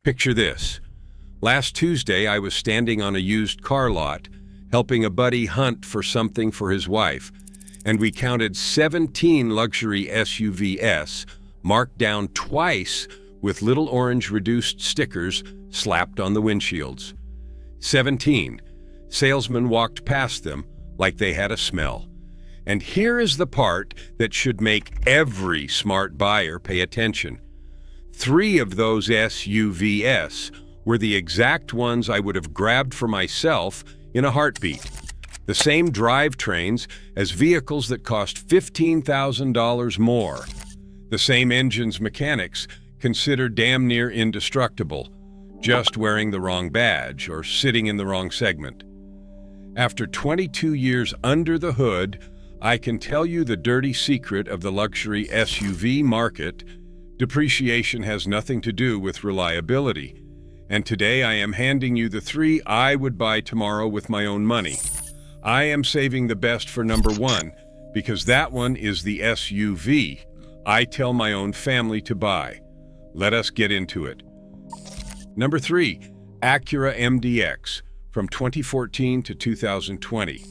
Picture this. Last Tuesday, I was standing on a used car lot, helping a buddy hunt for something for his wife, and we counted 17 luxury SUVs, marked down twice with little orange reduced stickers slapped on the windshields. 17. Salesmen walked past them like they had a smell. And here is the part that should make every smart buyer pay attention. 3 of those SUVs were the exact ones I would have grabbed for myself in a heartbeat. The same drivetrains as vehicles that cost $15,000 more. The same engine's mechanics considered damn near indestructible, just wearing the wrong badge or sitting in the wrong segment. After 22 years under the hood, I can tell you the dirty secret of the luxury SUV market. Depreciation has nothing to do with reliability. And today I am handing you the 3 I would buy tomorrow with my own money. I am saving the best for number 1 because that one is the SUV I tell my own family to buy. Let us get into it. Number 3, Acura MDX from 2014 to 2020.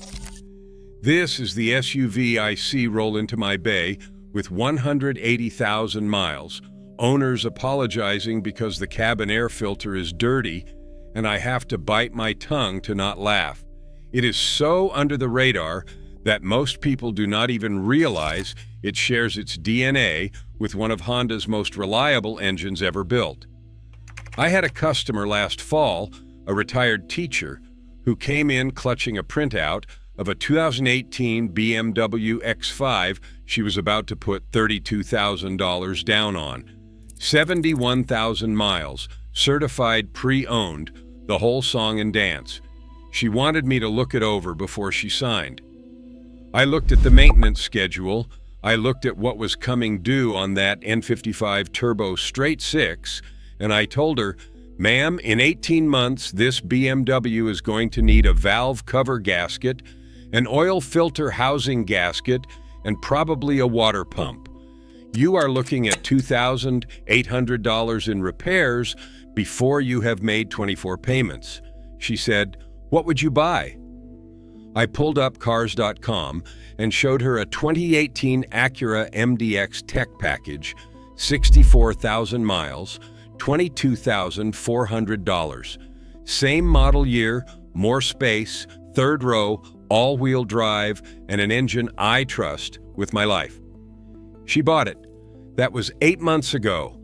This is the SUV I see roll into my bay with 180,000 miles, owners apologizing because the cabin air filter is dirty, and I have to bite my tongue to not laugh. It is so under the radar that most people do not even realize it shares its DNA with one of Honda's most reliable engines ever built. I had a customer last fall, a retired teacher, who came in clutching a printout of a 2018 BMW X5 she was about to put $32,000 down on. 71,000 miles, certified pre-owned, the whole song and dance. She wanted me to look it over before she signed. I looked at the maintenance schedule. I looked at what was coming due on that N55 Turbo Straight 6, and I told her, "Ma'am, in 18 months, this BMW is going to need a valve cover gasket, an oil filter housing gasket, and probably a water pump. You are looking at $2,800 in repairs before you have made 24 payments." She said, "What would you buy?" I pulled up cars.com and showed her a 2018 Acura MDX tech package, 64,000 miles, $22,400. Same model year, more space, third row, all-wheel drive, and an engine I trust with my life. She bought it. That was 8 months ago.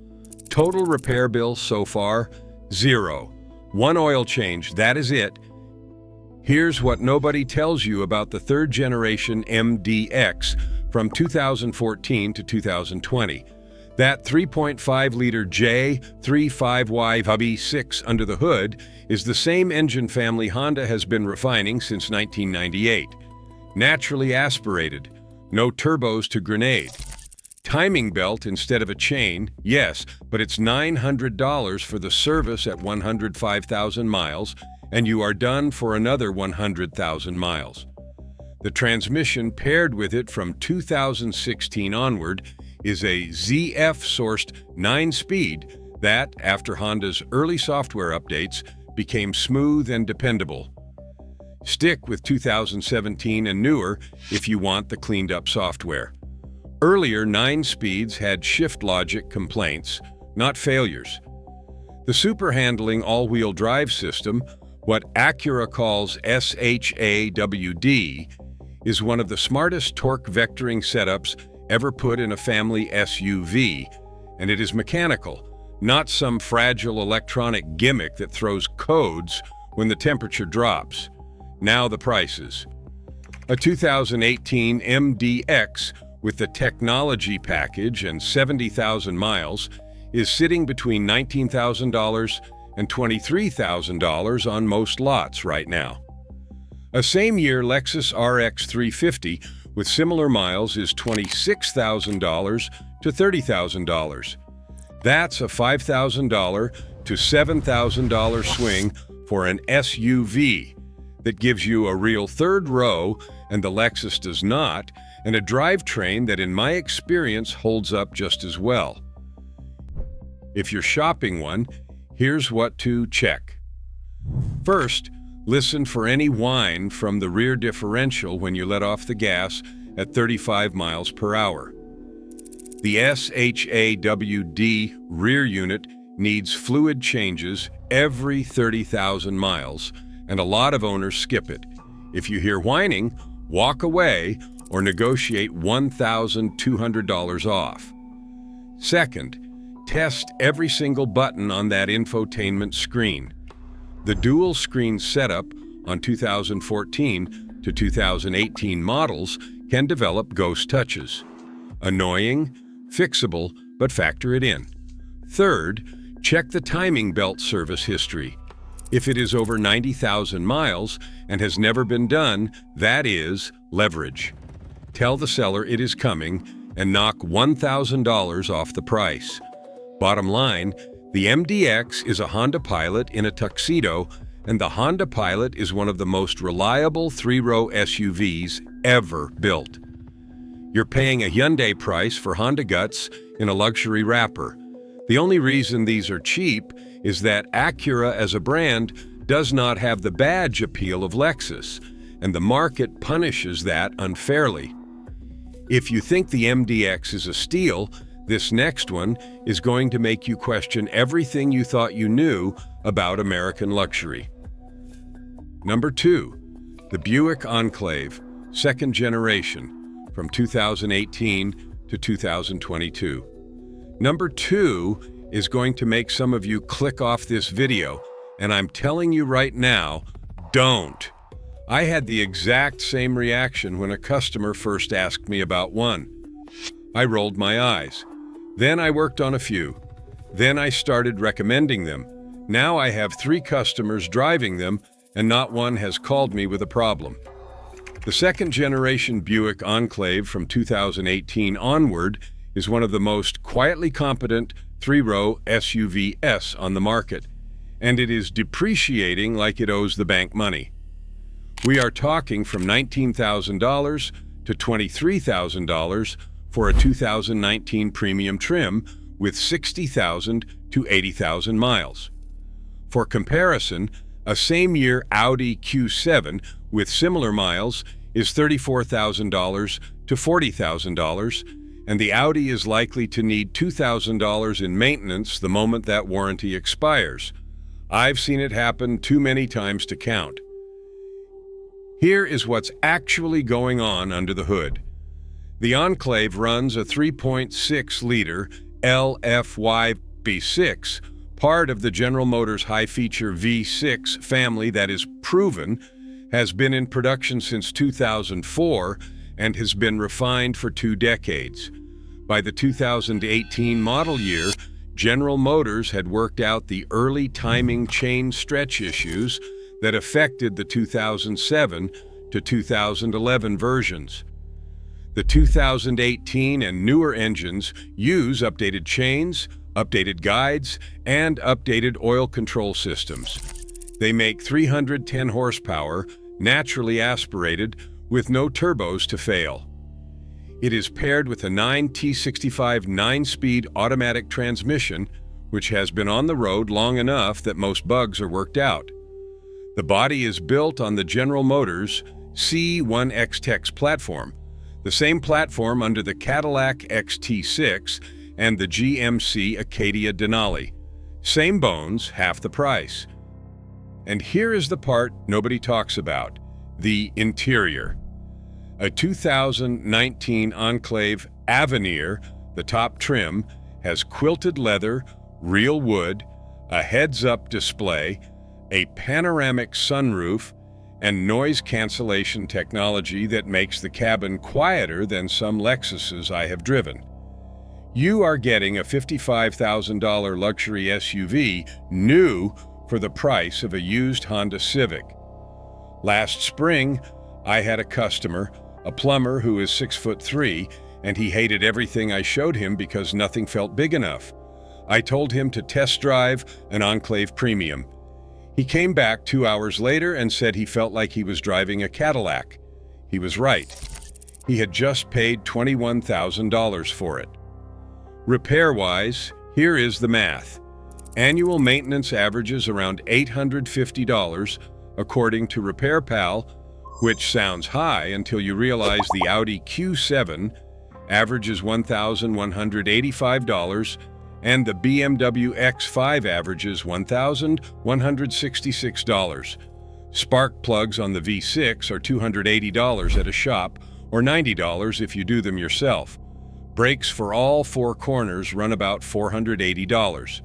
Total repair bill so far, 0. 1 oil change, that is it. Here's what nobody tells you about the 3rd generation MDX from 2014 to 2020. That 3.5-liter J35Y V6 under the hood is the same engine family Honda has been refining since 1998. Naturally aspirated, no turbos to grenade. Timing belt instead of a chain, yes, but it's $900 for the service at 105,000 miles, and you are done for another 100,000 miles. The transmission paired with it from 2016 onward is a ZF-sourced 9-speed that, after Honda's early software updates, became smooth and dependable. Stick with 2017 and newer if you want the cleaned-up software. Earlier 9-speeds had shift logic complaints, not failures. The super-handling all-wheel drive system, what Acura calls SHAWD, is one of the smartest torque vectoring setups ever put in a family SUV, and it is mechanical, not some fragile electronic gimmick that throws codes when the temperature drops. Now the prices. A 2018 MDX with the technology package and 70,000 miles is sitting between $19,000 and $23,000 on most lots right now. A same-year Lexus RX 350 with similar miles is $26,000 to $30,000. That's a $5,000 to $7,000 swing for an SUV that gives you a real third row, and the Lexus does not, and a drivetrain that in my experience holds up just as well. If you're shopping one, Here's what to check. First, listen for any whine from the rear differential when you let off the gas at 35 miles per hour. The SHAWD rear unit needs fluid changes every 30,000 miles, and a lot of owners skip it. If you hear whining, walk away or negotiate $1,200 off. Second, test every single button on that infotainment screen. The dual screen setup on 2014 to 2018 models can develop ghost touches. Annoying, fixable, but factor it in. Third, check the timing belt service history. If it is over 90,000 miles and has never been done, that is leverage. Tell the seller it is coming and knock $1,000 off the price. Bottom line, the MDX is a Honda Pilot in a tuxedo, and the Honda Pilot is one of the most reliable three-row SUVs ever built. You're paying a Hyundai price for Honda guts in a luxury wrapper. The only reason these are cheap is that Acura as a brand does not have the badge appeal of Lexus, and the market punishes that unfairly. If you think the MDX is a steal, this next one is going to make you question everything you thought you knew about American luxury. Number 2, the Buick Enclave, second generation, from 2018 to 2022. Number 2 is going to make some of you click off this video, and I'm telling you right now, don't. I had the exact same reaction when a customer first asked me about one. I rolled my eyes. Then I worked on a few. Then I started recommending them. Now I have 3 customers driving them, and not one has called me with a problem. The second generation Buick Enclave from 2018 onward is one of the most quietly competent three-row SUVs on the market, and it is depreciating like it owes the bank money. We are talking from $19,000 to $23,000 for a 2019 premium trim with 60,000 to 80,000 miles. For comparison, a same-year Audi Q7 with similar miles is $34,000 to $40,000, and the Audi is likely to need $2,000 in maintenance the moment that warranty expires. I've seen it happen too many times to count. Here is what's actually going on under the hood. The Enclave runs a 3.6-liter LFY V6, part of the General Motors high-feature V6 family that is proven, has been in production since 2004, and has been refined for 2 decades. By the 2018 model year, General Motors had worked out the early timing chain stretch issues that affected the 2007 to 2011 versions. The 2018 and newer engines use updated chains, updated guides, and updated oil control systems. They make 310 horsepower, naturally aspirated, with no turbos to fail. It is paired with a 9T65 9-speed automatic transmission, which has been on the road long enough that most bugs are worked out. The body is built on the General Motors C1X platform, the same platform under the Cadillac XT6 and the GMC Acadia Denali. Same bones, half the price. And here is the part nobody talks about, the interior. A 2019 Enclave Avenir, the top trim, has quilted leather, real wood, a heads-up display, a panoramic sunroof, and noise cancellation technology that makes the cabin quieter than some Lexuses I have driven. You are getting a $55,000 luxury SUV new for the price of a used Honda Civic. Last spring, I had a customer, a plumber who is 6'3", and he hated everything I showed him because nothing felt big enough. I told him to test drive an Enclave Premium. He came back 2 hours later and said he felt like he was driving a Cadillac. He was right. He had just paid $21,000 for it. Repair-wise, here is the math. Annual maintenance averages around $850, according to Repair Pal, which sounds high until you realize the Audi Q7 averages $1,185 and the BMW X5 averages $1,166. Spark plugs on the V6 are $280 at a shop or $90 if you do them yourself. Brakes for all four corners run about $480.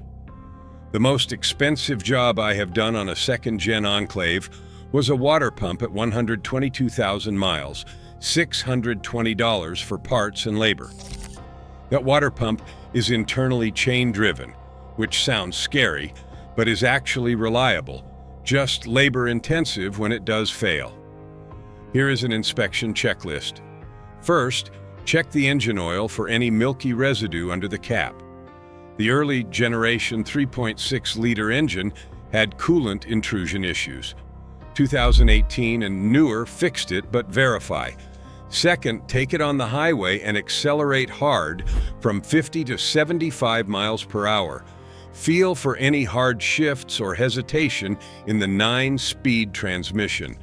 The most expensive job I have done on a second-gen Enclave was a water pump at 122,000 miles, $620 for parts and labor. That water pump is internally chain-driven, which sounds scary, but is actually reliable, just labor-intensive when it does fail. Here is an inspection checklist. First, check the engine oil for any milky residue under the cap. The early generation 3.6-liter engine had coolant intrusion issues. 2018 and newer fixed it, but verify. Second, take it on the highway and accelerate hard from 50 to 75 miles per hour. Feel for any hard shifts or hesitation in the 9-speed transmission.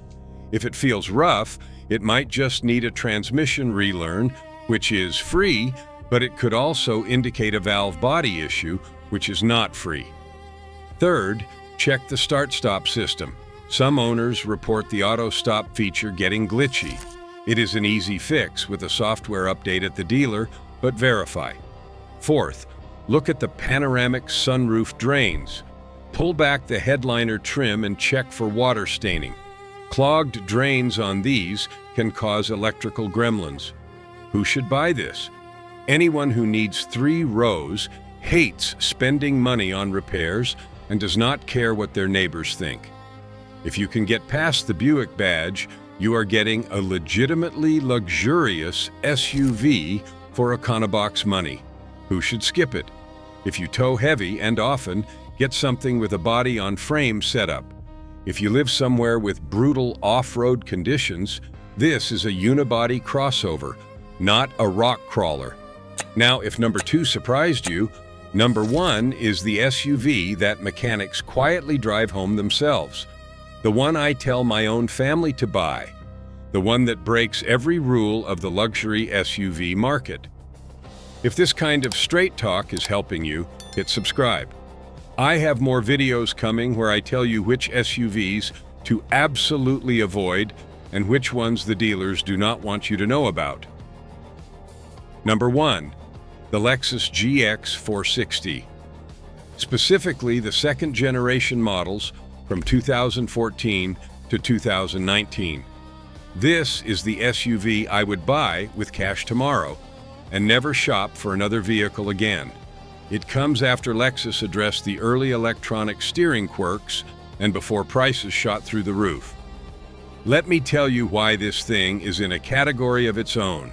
If it feels rough, it might just need a transmission relearn, which is free, but it could also indicate a valve body issue, which is not free. Third, check the start-stop system. Some owners report the auto-stop feature getting glitchy. It is an easy fix with a software update at the dealer, but verify. Fourth, look at the panoramic sunroof drains. Pull back the headliner trim and check for water staining. Clogged drains on these can cause electrical gremlins. Who should buy this? Anyone who needs 3 rows, hates spending money on repairs, and does not care what their neighbors think. If you can get past the Buick badge, you are getting a legitimately luxurious SUV for Econobox money. Who should skip it? If you tow heavy and often, get something with a body-on-frame setup. If you live somewhere with brutal off-road conditions, this is a unibody crossover, not a rock crawler. Now, if number 2 surprised you, number 1 is the SUV that mechanics quietly drive home themselves. The one I tell my own family to buy. The one that breaks every rule of the luxury SUV market. If this kind of straight talk is helping you, hit subscribe. I have more videos coming where I tell you which SUVs to absolutely avoid and which ones the dealers do not want you to know about. Number 1. The Lexus GX 460. Specifically, the second-generation models from 2014 to 2019. This is the SUV I would buy with cash tomorrow and never shop for another vehicle again. It comes after Lexus addressed the early electronic steering quirks and before prices shot through the roof. Let me tell you why this thing is in a category of its own.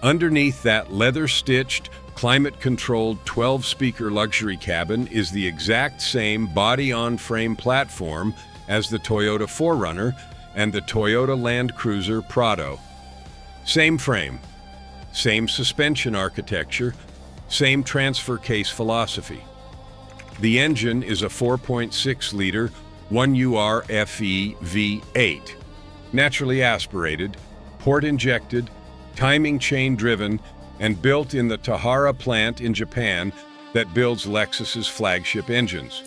Underneath that leather-stitched, climate-controlled 12-speaker luxury cabin is the exact same body-on-frame platform as the Toyota 4Runner and the Toyota Land Cruiser Prado. Same frame, same suspension architecture, same transfer case philosophy. The engine is a 4.6-liter 1UR FE V8, naturally aspirated, port-injected, timing chain-driven, and built in the Tahara plant in Japan that builds Lexus's flagship engines.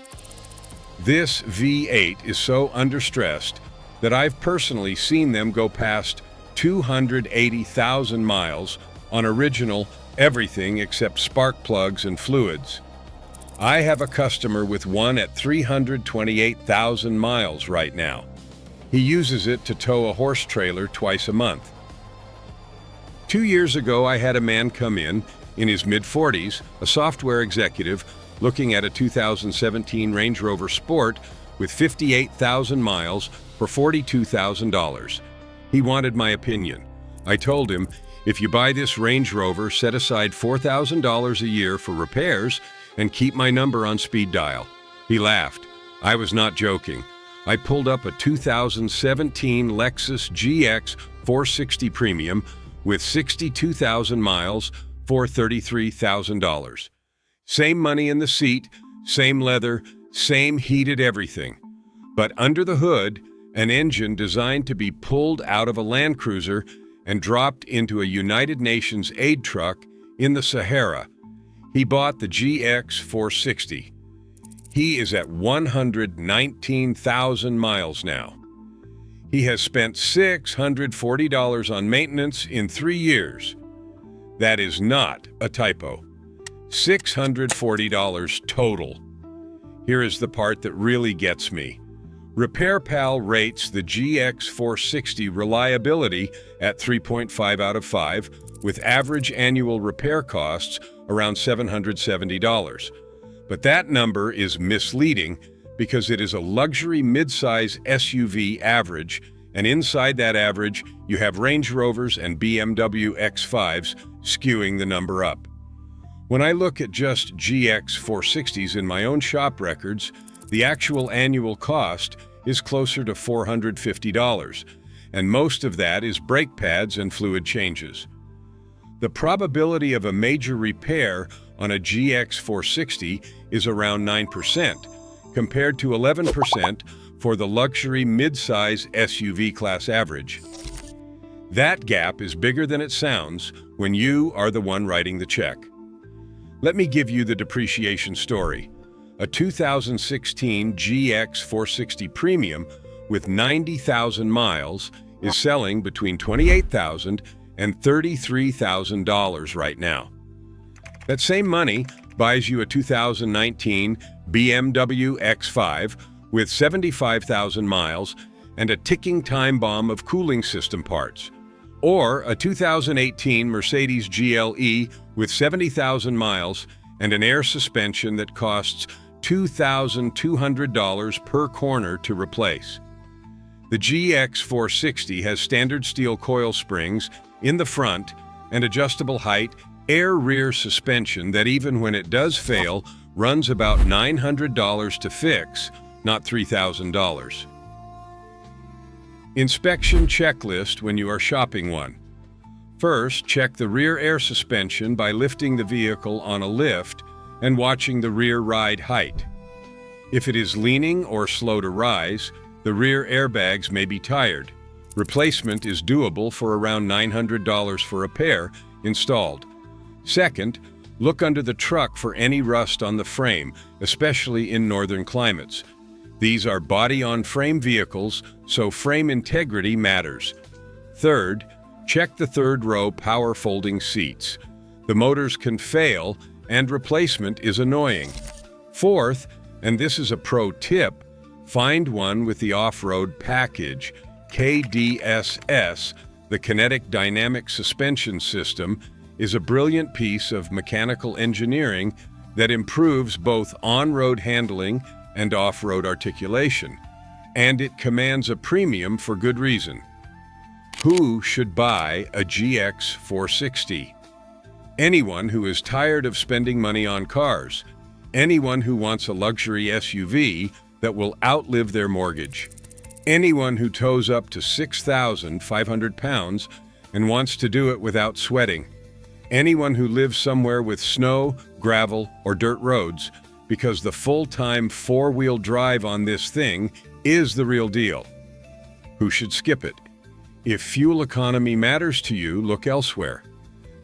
This V8 is so understressed that I've personally seen them go past 280,000 miles on original everything except spark plugs and fluids. I have a customer with one at 328,000 miles right now. He uses it to tow a horse trailer twice a month. 2 years ago, I had a man come in his mid-40s, a software executive, looking at a 2017 Range Rover Sport with 58,000 miles for $42,000. He wanted my opinion. I told him, if you buy this Range Rover, set aside $4,000 a year for repairs and keep my number on speed dial. He laughed. I was not joking. I pulled up a 2017 Lexus GX 460 Premium with 62,000 miles for $33,000. Same money in the seat, Same leather, same heated everything. But under the hood, an engine designed to be pulled out of a Land Cruiser and dropped into a United Nations aid truck in the Sahara. He bought the GX 460. He is at 119,000 miles now. He has spent $640 on maintenance in 3 years. That is not a typo. $640 total. Here is the part that really gets me. RepairPal rates the GX 460 reliability at 3.5 out of 5, with average annual repair costs around $770. But that number is misleading because it is a luxury midsize SUV average, and inside that average, you have Range Rovers and BMW X5s skewing the number up. When I look at just GX 460s in my own shop records, the actual annual cost is closer to $450, and most of that is brake pads and fluid changes. The probability of a major repair on a GX 460 is around 9%, compared to 11% for the luxury midsize SUV class average. That gap is bigger than it sounds when you are the one writing the check. Let me give you the depreciation story. A 2016 GX 460 Premium with 90,000 miles is selling between $28,000 and $33,000 right now. That same money buys you a 2019 BMW X5 with 75,000 miles and a ticking time bomb of cooling system parts, or a 2018 Mercedes GLE with 70,000 miles and an air suspension that costs $2,200 per corner to replace. The GX 460 has standard steel coil springs in the front and adjustable height air rear suspension that, even when it does fail, runs about $900 to fix, not $3,000. Inspection checklist when you are shopping one. First, check the rear air suspension by lifting the vehicle on a lift and watching the rear ride height. If it is leaning or slow to rise, the rear airbags may be tired. Replacement is doable for around $900 for a pair installed. Second, look under the truck for any rust on the frame, especially in northern climates. These are body-on-frame vehicles, so frame integrity matters. Third, check the third-row power folding seats. The motors can fail, and replacement is annoying. Fourth, and this is a pro tip, find one with the off-road package, KDSS. The Kinetic Dynamic Suspension System is a brilliant piece of mechanical engineering that improves both on-road handling and off-road articulation, and it commands a premium for good reason. Who should buy a GX 460? Anyone who is tired of spending money on cars. Anyone who wants a luxury SUV that will outlive their mortgage. Anyone who tows up to 6,500 pounds and wants to do it without sweating. Anyone who lives somewhere with snow, gravel, or dirt roads, because the full-time four-wheel drive on this thing is the real deal. Who should skip it? If fuel economy matters to you, look elsewhere.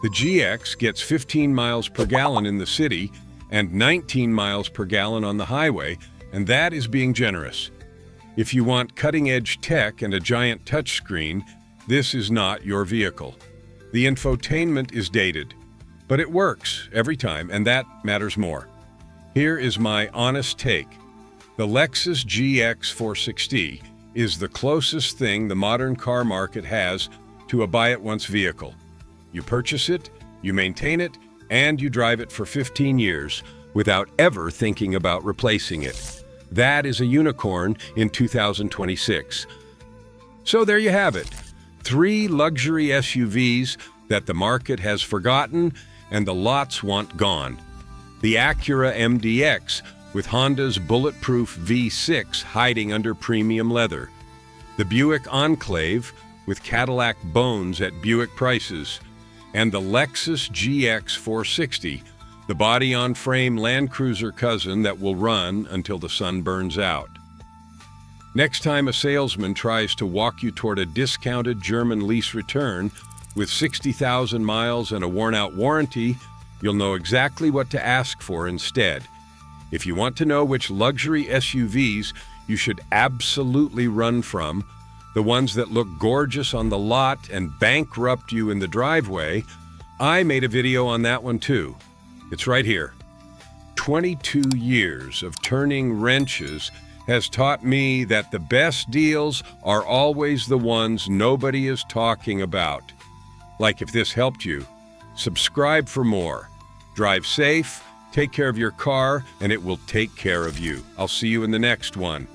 The GX gets 15 miles per gallon in the city and 19 miles per gallon on the highway, and that is being generous. If you want cutting-edge tech and a giant touchscreen, this is not your vehicle. The infotainment is dated, but it works every time, and that matters more. Here is my honest take. The Lexus GX 460 is the closest thing the modern car market has to a buy-it-once vehicle. You purchase it, you maintain it, and you drive it for 15 years without ever thinking about replacing it. That is a unicorn in 2026. So there you have it. 3 luxury SUVs that the market has forgotten and the lots want gone. The Acura MDX with Honda's bulletproof V6 hiding under premium leather. The Buick Enclave with Cadillac bones at Buick prices. And the Lexus GX 460, The body-on-frame Land Cruiser cousin that will run until the sun burns out. Next time a salesman tries to walk you toward a discounted German lease return with 60,000 miles and a worn-out warranty, you'll know exactly what to ask for instead. If you want to know which luxury SUVs you should absolutely run from, the ones that look gorgeous on the lot and bankrupt you in the driveway, I made a video on that one too. It's right here. 22 years of turning wrenches has taught me that the best deals are always the ones nobody is talking about. Like if this helped you, subscribe for more. Drive safe, take care of your car, and it will take care of you. I'll see you in the next one.